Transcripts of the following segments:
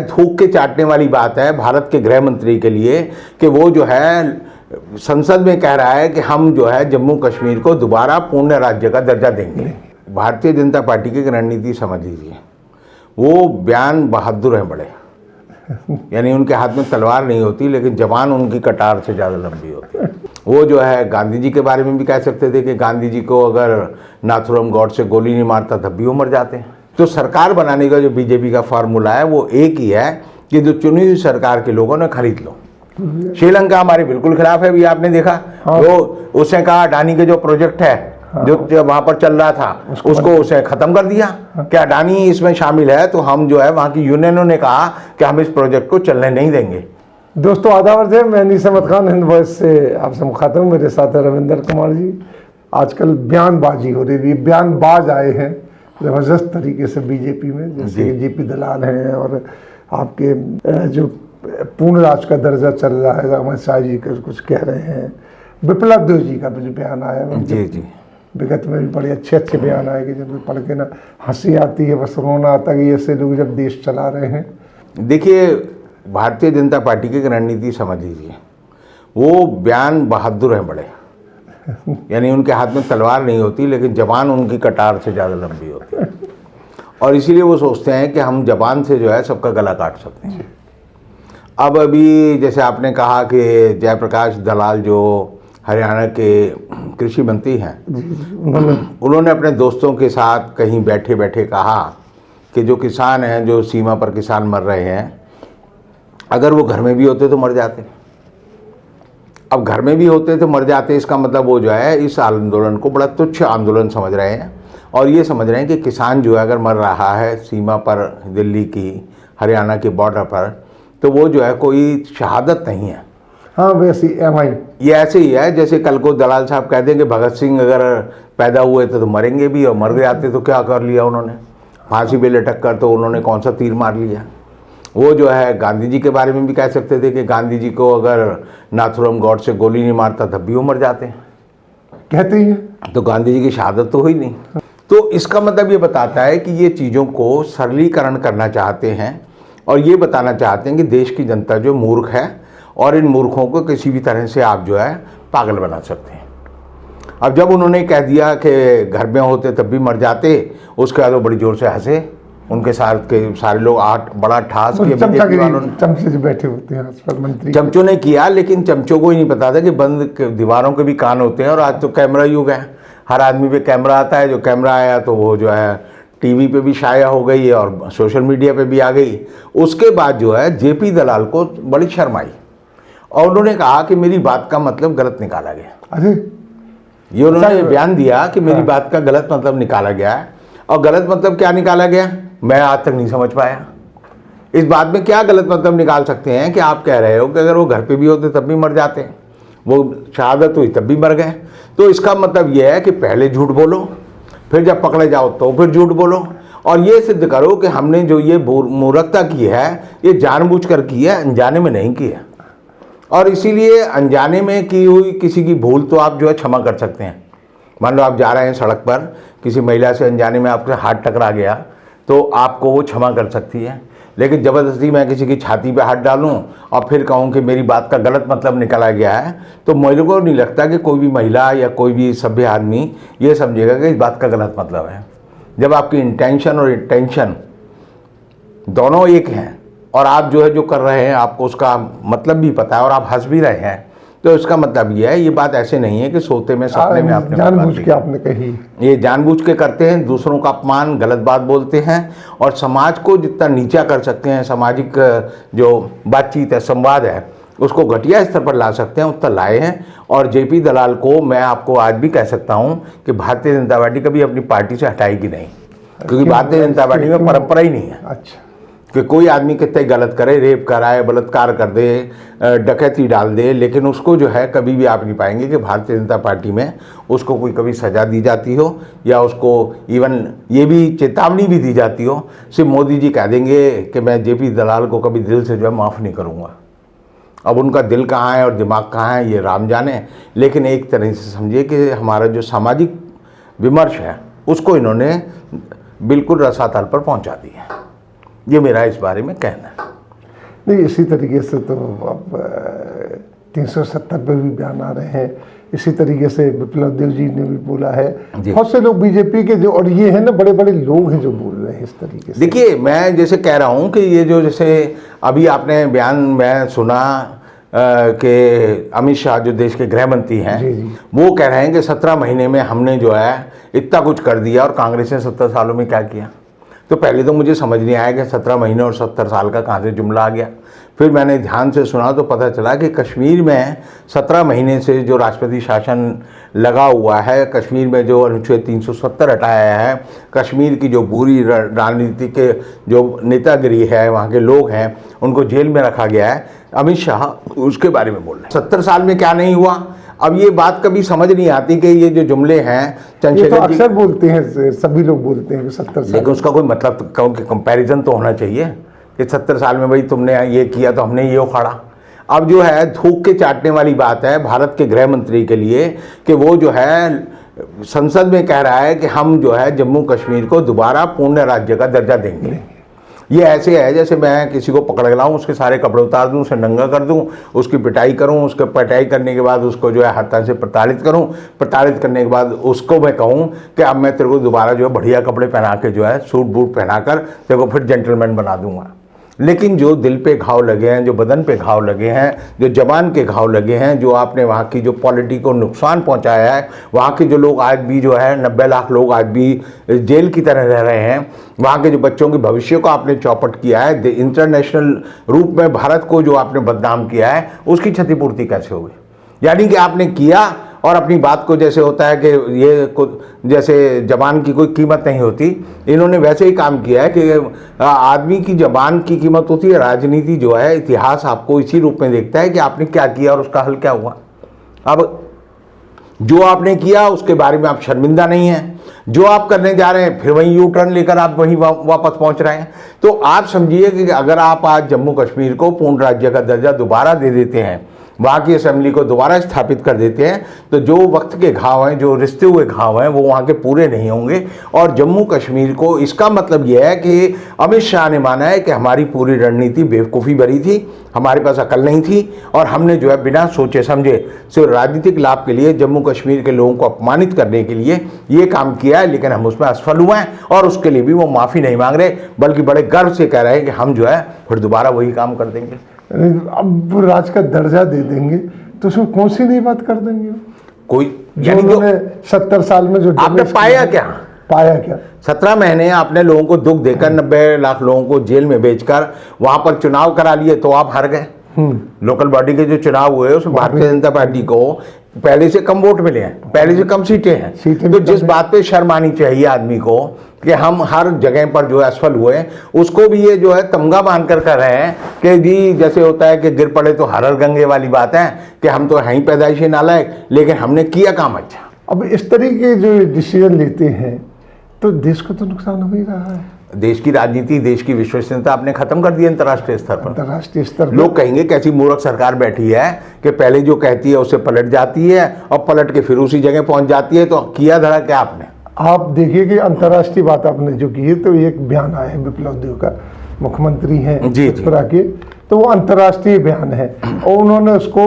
थूक के चाटने वाली बात है भारत के गृह मंत्री के लिए कि वो जो है संसद में कह रहा है कि हम जो है जम्मू कश्मीर को दोबारा पूर्ण राज्य का दर्जा देंगे। भारतीय जनता पार्टी की रणनीति समझ लीजिए, वो बयान बहादुर हैं बड़े, यानी उनके हाथ में तलवार नहीं होती लेकिन जबान उनकी कटार से ज़्यादा लंबी होती है। वो जो है गांधी जी के बारे में भी कह सकते थे कि गांधी जी को अगर नाथुराम गॉडसे गोली नहीं मारता तब भी वो मर जाते हैं। तो सरकार बनाने का जो बीजेपी का फार्मूला है वो एक ही है कि जो चुनी हुई सरकार के लोगों ने खरीद लो। श्रीलंका हमारे बिल्कुल खिलाफ है, भी आपने देखा। वो उसने कहा अडानी के जो प्रोजेक्ट है जो वहां पर चल रहा था उसको उसे खत्म कर दिया कि अडानी इसमें शामिल है, तो हम जो है वहां की यूनियनों ने कहा कि हम इस प्रोजेक्ट को चलने नहीं देंगे। दोस्तों आदाब है, मैं निसमत खान हिंद वॉइस से आपसे मुखातिब हूं। मेरे साथ है रविंदर कुमार जी। आजकल बयानबाजी हो रही है, बयानबाज आए हैं ज़बरदस्त तरीके से बीजेपी में, जैसे जेपी दलाल हैं और आपके जो पूर्ण राज्य का दर्जा चल रहा है अमित शाह जी कुछ कह रहे हैं। विप्लव देव जी का जो बयान आया जी विगत में भी बड़े अच्छे बयान आए कि जब पढ़ के ना हंसी आती है, बस रोना आता है कि ऐसे लोग जब देश चला रहे हैं। देखिए, भारतीय जनता पार्टी की रणनीति समझ लीजिए, वो बयान बहादुर हैं बड़े, यानी उनके हाथ में तलवार नहीं होती लेकिन जबान उनकी कटार से ज़्यादा लंबी होती है, और इसीलिए वो सोचते हैं कि हम जबान से जो है सबका गला काट सकते हैं। अब अभी जैसे आपने कहा कि जयप्रकाश दलाल जो हरियाणा के कृषि मंत्री हैं, उन्होंने अपने दोस्तों के साथ कहीं बैठे बैठे कहा कि जो किसान हैं, जो सीमा पर किसान मर रहे हैं, अगर वो घर में भी होते तो मर जाते। अब घर में भी होते तो मर जाते, इसका मतलब वो जो है इस आंदोलन को बड़ा तुच्छ आंदोलन समझ रहे हैं और ये समझ रहे हैं कि किसान जो है अगर मर रहा है सीमा पर, दिल्ली की हरियाणा के बॉर्डर पर, तो वो जो है कोई शहादत नहीं है। हाँ, वैसे ये ऐसे ही है जैसे कल को दलाल साहब कह दें कि भगत सिंह अगर पैदा हुए थे तो मरेंगे भी, और मर जाते तो क्या कर लिया उन्होंने, फांसी पे लटक कर तो उन्होंने कौन सा तीर मार लिया। वो जो है गांधी जी के बारे में भी कह सकते थे कि गांधी जी को अगर नाथुराम गॉडसे गोली नहीं मारता तब भी वो मर जाते हैं, कहते हैं, तो गांधी जी की शहादत तो हुई नहीं। तो इसका मतलब ये बताता है कि ये चीज़ों को सरलीकरण करना चाहते हैं और ये बताना चाहते हैं कि देश की जनता जो मूर्ख है और इन मूर्खों को किसी भी तरह से आप जो है पागल बना सकते हैं। अब जब उन्होंने कह दिया कि घर में होते तब भी मर जाते, उसके बाद वो बड़ी ज़ोर से हंसे, उनके साथ के सारे लोग बड़ा ठास किए, चमचे से बैठे होते हैं मंत्री, चमचों ने किया, लेकिन चमचों को ही नहीं पता था कि बंद दीवारों के भी कान होते हैं। और आज तो कैमरा युग है, हर आदमी पे कैमरा आता है, जो कैमरा आया तो वो जो है टीवी पे भी शाया हो गई और सोशल मीडिया पे भी आ गई। उसके बाद जो है जेपी दलाल को बड़ी शर्म आई और उन्होंने कहा कि मेरी बात का मतलब गलत निकाला गया। अरे ये उन्होंने बयान दिया कि मेरी बात का गलत मतलब निकाला गया है, और गलत मतलब क्या निकाला गया मैं आज तक नहीं समझ पाया। इस बात में क्या गलत मतलब निकाल सकते हैं कि आप कह रहे हो कि अगर वो घर पे भी होते तब भी मर जाते, वो शहादत हुई तब भी मर गए। तो इसका मतलब ये है कि पहले झूठ बोलो, फिर जब पकड़े जाओ तो फिर झूठ बोलो, और ये सिद्ध करो कि हमने जो ये मूर्खता की है ये जानबूझकर की है, अनजाने में नहीं की है। और इसीलिए अनजाने में की हुई किसी की भूल तो आप जो है क्षमा कर सकते हैं। मान लो आप जा रहे हैं सड़क पर, किसी महिला से अनजाने में आपके हाथ टकरा गया तो आपको वो क्षमा कर सकती है, लेकिन ज़बरदस्ती मैं किसी की छाती पे हाथ डालूं और फिर कहूं कि मेरी बात का गलत मतलब निकाला गया है, तो मेरे को नहीं लगता कि कोई भी महिला या कोई भी सभ्य आदमी ये समझेगा कि इस बात का गलत मतलब है। जब आपकी इंटेंशन और इंटेंशन दोनों एक हैं और आप जो है जो कर रहे हैं आपको उसका मतलब भी पता है और आप हंस भी रहे हैं, तो इसका मतलब ये है, ये बात ऐसे नहीं है कि सोते में सपने में आपने जानबूझ के आपने कही। ये जानबूझ के करते हैं, दूसरों का अपमान, गलत बात बोलते हैं और समाज को जितना नीचा कर सकते हैं, सामाजिक जो बातचीत है, संवाद है, उसको घटिया स्तर पर ला सकते हैं, उतना लाए हैं। और जेपी दलाल को मैं आपको आज भी कह सकता हूँ कि भारतीय जनता पार्टी कभी अपनी पार्टी से हटाएगी नहीं, क्योंकि भारतीय जनता पार्टी में परंपरा ही नहीं है। अच्छा, कि कोई आदमी कितने गलत करे, रेप कराए, बलात्कार कर दे, डकैती डाल दे, लेकिन उसको जो है कभी भी आप नहीं पाएंगे कि भारतीय जनता पार्टी में उसको कोई कभी सज़ा दी जाती हो या उसको इवन ये भी चेतावनी भी दी जाती हो। सिर्फ मोदी जी कह देंगे कि मैं जेपी दलाल को कभी दिल से जो है माफ़ नहीं करूँगा। अब उनका दिल कहाँ है और दिमाग कहाँ है ये राम जाने, लेकिन एक तरह से समझिए कि हमारा जो सामाजिक विमर्श है उसको इन्होंने बिल्कुल रसातल पर पहुँचा दिया। ये मेरा इस बारे में कहना है। नहीं, इसी तरीके से तो अब 370 पे भी बयान आ रहे हैं। इसी तरीके से विप्लव देव जी ने भी बोला है, बहुत से लोग बीजेपी के जो, और ये है ना बड़े बड़े लोग हैं जो बोल रहे हैं इस तरीके से। देखिए, मैं जैसे कह रहा हूँ कि ये जो जैसे अभी आपने बयान मैं सुना कि अमित शाह जो देश के गृह मंत्री हैं, वो कह रहे हैं कि 17 महीने में हमने जो है इतना कुछ कर दिया और कांग्रेस ने 70 सालों में क्या किया। तो पहले तो मुझे समझ नहीं आया कि 17 महीने और 70 साल का कहाँ से जुमला आ गया। फिर मैंने ध्यान से सुना तो पता चला कि कश्मीर में 17 महीने से जो राष्ट्रपति शासन लगा हुआ है, कश्मीर में जो अनुच्छेद 370 हटाया है, कश्मीर की जो बुरी राजनीति के जो नेतागिरी है, वहाँ के लोग हैं, उनको जेल में रखा गया है। अमित शाह उसके बारे में बोल रहे हैं 70 साल में क्या नहीं हुआ। अब ये बात कभी समझ नहीं आती कि ये जो जुमले हैं चंद्रशेखर जी अक्सर बोलते हैं, सभी लोग बोलते हैं कि 70 साल, लेकिन उसका कोई मतलब कंपैरिजन तो होना चाहिए कि 70 साल में भाई तुमने ये किया तो हमने ये उखाड़ा। अब जो है थूक के चाटने वाली बात है भारत के गृह मंत्री के लिए कि वो जो है संसद में कह रहा है कि हम जो है जम्मू कश्मीर को दोबारा पूर्ण राज्य का दर्जा देंगे। ये ऐसे है जैसे मैं किसी को पकड़ लाऊं, उसके सारे कपड़े उतार दूं, उसे नंगा कर दूं, उसकी पिटाई करूं, उसके पिटाई करने के बाद उसको जो है हर तरह से प्रताड़ित करूं, प्रताड़ित करने के बाद उसको मैं कहूं कि अब मैं तेरे को दोबारा जो है बढ़िया कपड़े पहना के जो है सूट बूट पहना कर तेरे को फिर जेंटलमैन बना दूंगा। लेकिन जो दिल पे घाव लगे हैं, जो बदन पे घाव लगे हैं, जो जबान के घाव लगे हैं, जो आपने वहाँ की जो पॉलिटी को नुकसान पहुँचाया है, वहाँ के जो लोग आज भी जो है 90 लाख लोग आज भी जेल की तरह रह रहे हैं, वहाँ के जो बच्चों के भविष्य को आपने चौपट किया है, इंटरनेशनल रूप में भारत को जो आपने बदनाम किया है, उसकी क्षतिपूर्ति कैसे होगी। यानी कि आपने किया और अपनी बात को, जैसे होता है कि ये जैसे जबान की कोई कीमत नहीं होती, इन्होंने वैसे ही काम किया है कि आदमी की जबान की कीमत होती है। राजनीति जो है, इतिहास आपको इसी रूप में देखता है कि आपने क्या किया और उसका हल क्या हुआ। अब जो आपने किया उसके बारे में आप शर्मिंदा नहीं हैं, जो आप करने जा रहे हैं फिर वहीं यू टर्न लेकर आप वहीं वापस पहुंच रहे हैं। तो आप समझिए कि अगर आप आज जम्मू कश्मीर को पूर्ण राज्य का दर्जा दोबारा दे देते हैं, वहाँ की असेंबली को दोबारा स्थापित कर देते हैं, तो जो वक्त के घाव हैं, जो रिश्ते हुए घाव हैं, वो वहाँ के पूरे नहीं होंगे। और जम्मू कश्मीर को, इसका मतलब यह है कि अमित शाह ने माना है कि हमारी पूरी रणनीति बेवकूफ़ी भरी थी, हमारे पास अकल नहीं थी और हमने जो है बिना सोचे समझे सिर्फ राजनीतिक लाभ के लिए जम्मू कश्मीर के लोगों को अपमानित करने के लिए ये काम किया है। लेकिन हम उसमें असफल हुए हैं और उसके लिए भी वो माफ़ी नहीं मांग रहे, बल्कि बड़े गर्व से कह रहे हैं कि हम जो है फिर दोबारा वही काम कर देंगे। अब राज का दर्जा दे देंगे तो उसमें कौन सी नई बात कर देंगे कोई, यानी जो 70 साल में जो आपने पाया क्या 17 महीने आपने लोगों को दुख देकर 90 लाख लोगों को जेल में बेचकर वहां पर चुनाव करा लिए तो आप हार गए। लोकल बॉडी के जो चुनाव हुए उसमें भारतीय जनता पार्टी को पहले से कम वोट मिले हैं, पहले से कम सीटें हैं। तो जिस बात पे शर्म आनी चाहिए आदमी को कि हम हर जगह पर जो है असफल हुए, उसको भी ये जो है तमगा बांध कर रहे हैं कि जी जैसे होता है कि गिर पड़े तो हर गंगे वाली बात है कि हम तो हैं ही पैदाइशी नालायक, लेकिन हमने किया काम अच्छा। अब इस तरीके जो डिसीजन लेते हैं तो देश को तो नुकसान हो ही रहा है। देश की राजनीति, देश की विश्वसनीयता आपने खत्म कर दी अंतर्राष्ट्रीय स्तर पर। अंतर्राष्ट्रीय स्तर लोग कहेंगे कैसी मूर्ख सरकार बैठी है कि पहले जो कहती है उससे पलट जाती है और पलट के फिर उसी जगह पहुंच जाती है। तो किया धड़ा क्या आपने? आप देखिए कि अंतर्राष्ट्रीय बात आपने जो की है, तो एक बयान आया है विप्लव देव का, मुख्यमंत्री हैं त्रिपुरा के, तो वो अंतर्राष्ट्रीय बयान है और उन्होंने उसको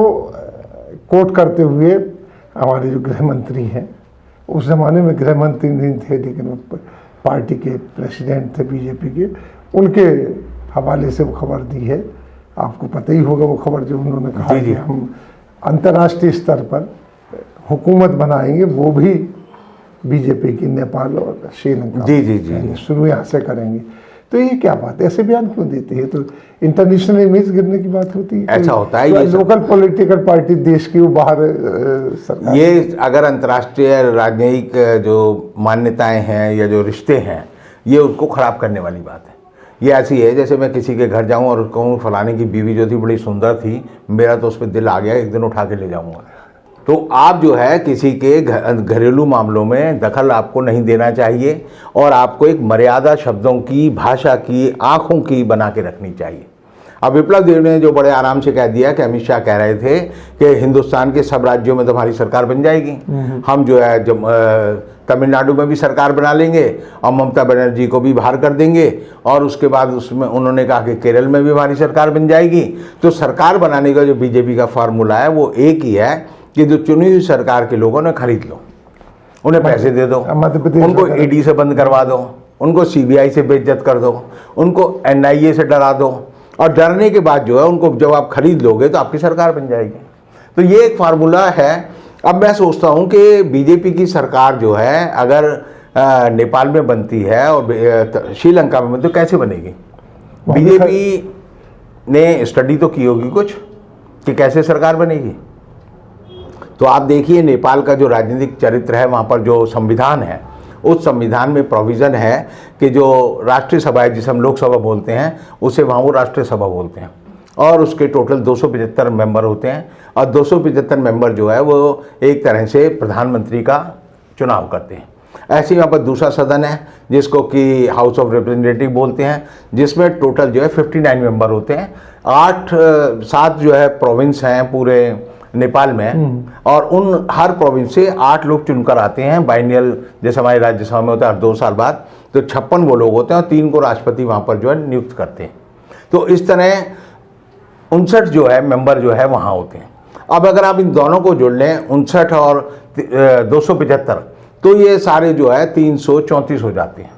कोट करते हुए हमारे जो गृह मंत्री हैं, उस जमाने में गृह मंत्री नहीं थे लेकिन पार्टी के प्रेसिडेंट थे बीजेपी के, उनके हवाले से वो खबर दी है। आपको पता ही होगा वो खबर जो उन्होंने कहा कि हम अंतर्राष्ट्रीय स्तर पर हुकूमत बनाएंगे, वो भी बीजेपी की नेपाल और श्रीलंका शुरू यहाँ से करेंगे। तो ये क्या बात है, ऐसे बयान क्यों देते हैं? तो इंटरनेशनल इमेज गिरने की बात होती है। ऐसा होता है, ये लोकल पॉलिटिकल पार्टी देश की वो बाहर सरकार, ये अगर अंतर्राष्ट्रीय राजनयिक जो मान्यताएं हैं या जो रिश्ते हैं, ये उसको ख़राब करने वाली बात है। ये ऐसी है जैसे मैं किसी के घर जाऊं और कहूँ फलाने की बीवी जो थी बड़ी सुंदर थी, मेरा तो उस पर दिल आ गया, एक दिन उठा के ले जाऊँगा। तो आप जो है किसी के घरेलू मामलों में दखल आपको नहीं देना चाहिए और आपको एक मर्यादा शब्दों की, भाषा की, आँखों की बना के रखनी चाहिए। अब विप्लव देव ने जो बड़े आराम से कह दिया कि अमित शाह कह रहे थे कि हिंदुस्तान के सब राज्यों में तुम्हारी सरकार बन जाएगी, हम जो है जब तमिलनाडु में भी सरकार बना लेंगे और ममता बनर्जी को भी बाहर कर देंगे, और उसके बाद उसमें उन्होंने कहा कि केरल में भी हमारी सरकार बन जाएगी। तो सरकार बनाने का जो बीजेपी का फार्मूला है वो एक ही है कि जो चुनी हुई सरकार के लोगों ने खरीद लो, उन्हें पैसे दे दो, उनको ईडी से बंद करवा दो, उनको सीबीआई से बेइज्जत कर दो, उनको एनआईए से डरा दो, और डरने के बाद जो है उनको जब आप खरीद लोगे तो आपकी सरकार बन जाएगी। तो ये एक फार्मूला है। अब मैं सोचता हूँ कि बीजेपी की सरकार जो है अगर नेपाल में बनती है और श्रीलंका में बनती तो कैसे बनेगी? बीजेपी ने स्टडी तो की होगी कुछ कि कैसे सरकार बनेगी। तो आप देखिए नेपाल का जो राजनीतिक चरित्र है, वहाँ पर जो संविधान है, उस संविधान में प्रोविज़न है कि जो राष्ट्रीय सभा है, जिसे हम लोकसभा बोलते हैं, उसे वहाँ वो राष्ट्रीय सभा बोलते हैं, और उसके टोटल 275 मेंबर होते हैं, और 275 मेंबर जो है वो एक तरह से प्रधानमंत्री का चुनाव करते हैं। ऐसे यहाँ पर दूसरा सदन है जिसको कि हाउस ऑफ रिप्रेजेंटेटिव बोलते हैं, जिसमें टोटल जो है 59 मेंबर होते हैं। 7 जो है प्रोविंस हैं पूरे नेपाल में, और उन हर प्रोविंस से 8 लोग चुनकर आते हैं बाइनियल, जैसे हमारे राज्यसभा में होता है हर 2 साल बाद। तो 56 वो लोग होते हैं, और 3 को राष्ट्रपति वहाँ पर जो है नियुक्त करते हैं। तो इस तरह 59 जो है मेंबर जो है वहाँ होते हैं। अब अगर आप इन दोनों को जोड़ लें, 59 और 275, तो ये सारे जो है 334 हो जाते हैं।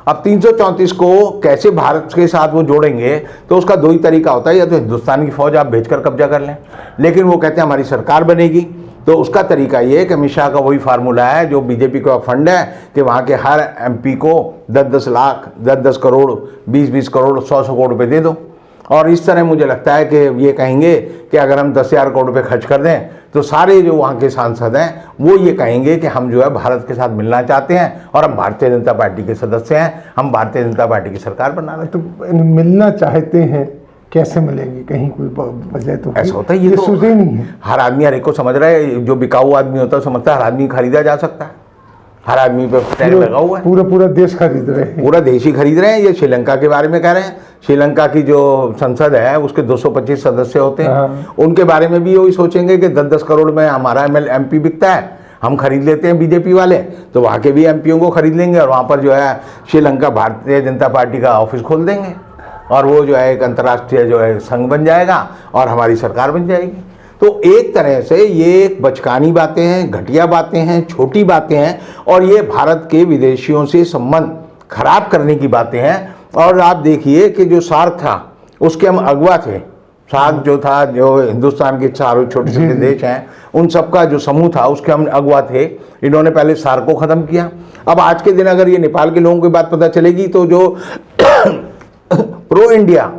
अब 334 को कैसे भारत के साथ वो जोड़ेंगे, तो उसका 2 ही तरीका होता है, या तो हिंदुस्तान की फौज आप भेजकर कब्जा कर लें, लेकिन वो कहते हैं हमारी सरकार बनेगी। तो उसका तरीका ये है कि अमित शाह का वही फार्मूला है जो बीजेपी का फंड है कि वहाँ के हर एमपी को 10-10 लाख, 10-10 करोड़, 20-20 करोड़, 100-100 करोड़ रुपये दे दो। और इस तरह मुझे लगता है कि ये कहेंगे कि अगर हम 10,000 करोड़ रुपये खर्च कर दें तो सारे जो वहाँ के सांसद हैं वो ये कहेंगे कि हम जो है भारत के साथ मिलना चाहते हैं, और हम भारतीय जनता पार्टी के सदस्य हैं, हम भारतीय जनता पार्टी की सरकार बना रहे हैं। तो मिलना चाहते हैं, कैसे मिलेंगे? कहीं कोई वजह तो ऐसा होता है, ये तो सोचे नहीं है। हर आदमी हर एक को समझ रहा है। जो बिकाऊ आदमी होता है समझता है हर आदमी खरीदा जा सकता है, हर आदमी पे टैग लगा हुआ है। पूरा देश खरीद रहे हैं, पूरा देश ही खरीद रहे हैं। ये श्रीलंका के बारे में कह रहे हैं। श्रीलंका की जो संसद है उसके 225 सदस्य होते हैं, उनके बारे में भी वही सोचेंगे कि 10-10 करोड़ में हमारा एमपी बिकता है, हम खरीद लेते हैं बीजेपी वाले, तो वहाँ के भी एमपीओं को खरीद लेंगे, और वहाँ पर जो है श्रीलंका भारतीय जनता पार्टी का ऑफिस खोल देंगे, और वो जो है एक अंतर्राष्ट्रीय जो है संघ बन जाएगा, और हमारी सरकार बन जाएगी। तो एक तरह से ये एक बचकानी बातें हैं, घटिया बातें हैं, छोटी बातें हैं, और ये भारत के विदेशियों से संबंध खराब करने की बातें हैं। और आप देखिए कि जो सार्क था उसके हम अगुआ थे। सार्क जो था, जो हिंदुस्तान के चारों छोटे छोटे देश हैं, उन सबका जो समूह था उसके हम अगुआ थे। इन्होंने पहले सार्क को ख़त्म किया। अब आज के दिन अगर ये नेपाल के लोगों की बात पता चलेगी तो जो प्रो इंडिया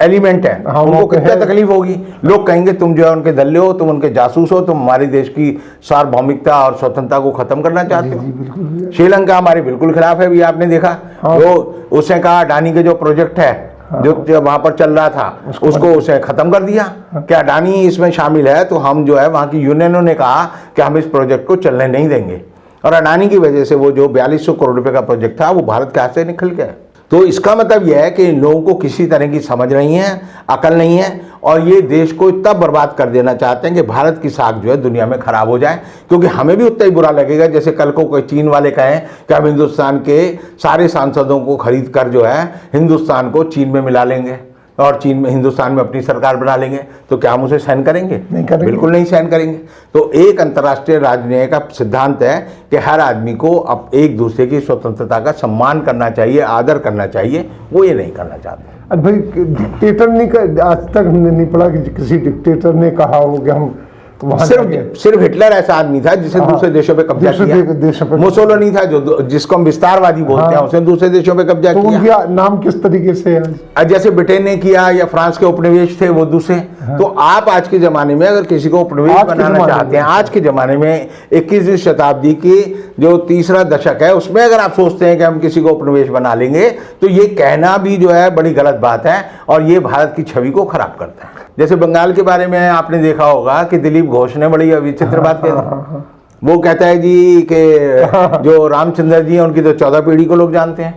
एलिमेंट है उनको कितना तकलीफ होगी। लोग कहेंगे तुम जो है उनके दल्ले हो, तुम उनके जासूस हो, तुम हमारे देश की सार्वभौमिकता और स्वतंत्रता को खत्म करना चाहते हो। श्रीलंका हमारे बिल्कुल खिलाफ है, भी आपने देखा। जो उसने कहा अडानी के जो प्रोजेक्ट है जो वहां पर चल रहा था उसको उसे खत्म कर दिया। क्या अडानी इसमें शामिल है? तो हम जो है वहां की यूनियनों ने कहा कि हम इस प्रोजेक्ट को चलने नहीं देंगे, और अडानी की वजह से वो जो 4200 करोड़ रुपए का प्रोजेक्ट था वो भारत के हाथ से निकल गया। तो इसका मतलब यह है कि इन लोगों को किसी तरह की समझ नहीं है, अकल नहीं है, और ये देश को इतना बर्बाद कर देना चाहते हैं कि भारत की साख जो है दुनिया में खराब हो जाए। क्योंकि हमें भी उतना ही बुरा लगेगा जैसे कल को कोई चीन वाले कहें कि हम हिंदुस्तान के सारे सांसदों को खरीद कर जो है हिंदुस्तान को चीन में मिला लेंगे और चीन में हिंदुस्तान में अपनी सरकार बना लेंगे, तो क्या हम उसे सहन करेंगे? नहीं करेंगे, बिल्कुल नहीं सहन करेंगे। तो एक अंतर्राष्ट्रीय राजनीति का सिद्धांत है कि हर आदमी को अब एक दूसरे की स्वतंत्रता का सम्मान करना चाहिए, आदर करना चाहिए। वो ये नहीं करना चाहते। अरे भाई, डिक्टेटर ने आज तक हमने नहीं पढ़ा कि किसी डिक्टेटर ने कहा हो कि हम सिर्फ हिटलर ऐसा आदमी था जिसे दूसरे देशों पे कब्जा किया। मुसोलिनी था जो जिसको हम विस्तारवादी बोलते हैं, उसने दूसरे देशों पे कब्जा किया। उनका नाम किस तरीके से है? जैसे ब्रिटेन ने किया या फ्रांस के उपनिवेश थे वो दूसरे। तो आप आज के जमाने में अगर किसी को उपनिवेश बनाना चाहते हैं, आज के जमाने में 21वीं शताब्दी की जो तीसरा दशक है उसमें अगर आप सोचते हैं कि हम किसी को उपनिवेश बना लेंगे, तो ये कहना भी जो है बड़ी गलत बात है, और ये भारत की छवि को खराब करता है। जैसे बंगाल के बारे में आपने देखा होगा कि दिलीप घोष ने बड़ी विचित्र बात कही। वो कहता है जी कि जो रामचंद्र जी हैं उनकी तो 14 पीढ़ी को लोग जानते हैं,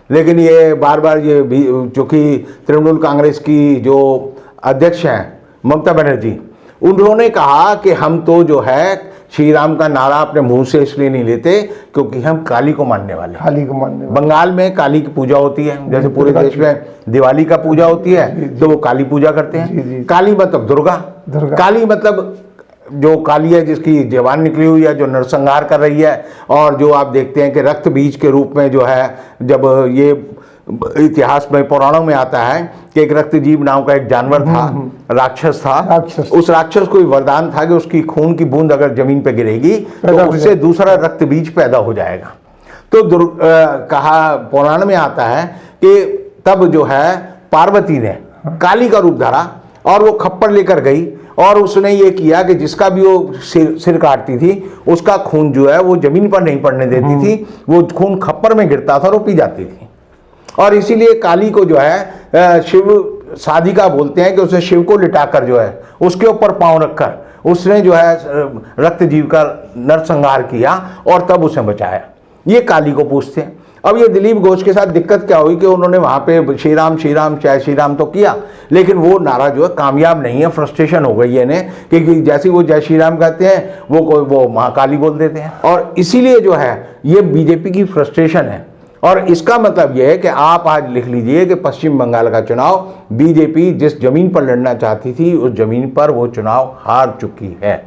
लेकिन ये बार बार ये चूँकि तृणमूल कांग्रेस की जो अध्यक्ष हैं ममता बनर्जी, उन्होंने कहा कि हम तो जो है श्री राम का नारा अपने मुंह से इसलिए नहीं लेते क्योंकि हम काली को मानने वाले हैं। काली को मानने वाले। बंगाल में काली की पूजा होती है, जैसे पूरे देश में दिवाली का पूजा होती है, तो वो काली पूजा करते हैं। काली मतलब दुर्गा, काली मतलब जो काली है जिसकी जवान निकली हुई है, जो नरसंहार कर रही है। और जो आप देखते हैं कि रक्त बीज के रूप में जो है, जब ये इतिहास में पुराणों में आता है कि एक रक्तजीव नाम का एक जानवर था, राक्षस था। उस राक्षस को वरदान था कि उसकी खून की बूंद अगर जमीन पे गिरेगी तो उससे दूसरा रक्त बीज पैदा हो जाएगा। तो कहा पुराण में आता है कि तब जो है पार्वती ने काली का रूप धरा और वो खप्पर लेकर गई और उसने ये किया कि जिसका भी वो सिर काटती थी उसका खून जो है वो जमीन पर नहीं पड़ने देती थी, वो खून खप्पर में गिरता था और वो पी जाती थी। और इसीलिए काली को जो है शिव साधिका बोलते हैं कि उसे शिव को लिटाकर जो है उसके ऊपर पांव रखकर उसने जो है रक्त जीव का नरसंहार किया और तब उसे बचाया। ये काली को पूछते हैं। अब ये दिलीप घोष के साथ दिक्कत क्या हुई कि उन्होंने वहाँ पे श्री राम जय श्री राम तो किया, लेकिन वो नारा जो है कामयाब नहीं है। फ्रस्ट्रेशन हो गई है इन्हें कि जैसे वो जय श्री राम कहते हैं वो महाकाली बोल देते हैं। और इसीलिए जो है ये बीजेपी की फ्रस्ट्रेशन है। और इसका मतलब यह है कि आप आज लिख लीजिए कि पश्चिम बंगाल का चुनाव बीजेपी जिस जमीन पर लड़ना चाहती थी उस जमीन पर वो चुनाव हार चुकी है।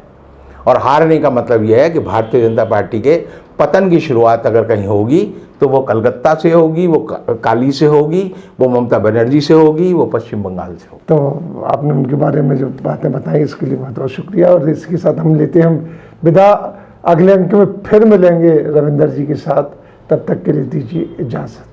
और हारने का मतलब यह है कि भारतीय जनता पार्टी के पतन की शुरुआत अगर कहीं होगी तो वो कलकत्ता से होगी, वो काली से होगी, वो ममता बनर्जी से होगी, वो पश्चिम बंगाल से होगी। तो आपने उनके बारे में जो बातें बताई इसके लिए बहुत बहुत शुक्रिया। और इसके साथ हम लेते हैं विदा। अगले अंक में फिर मिलेंगे रविंदर जी के साथ, तब तक के लिए दीजिए इजाज़त।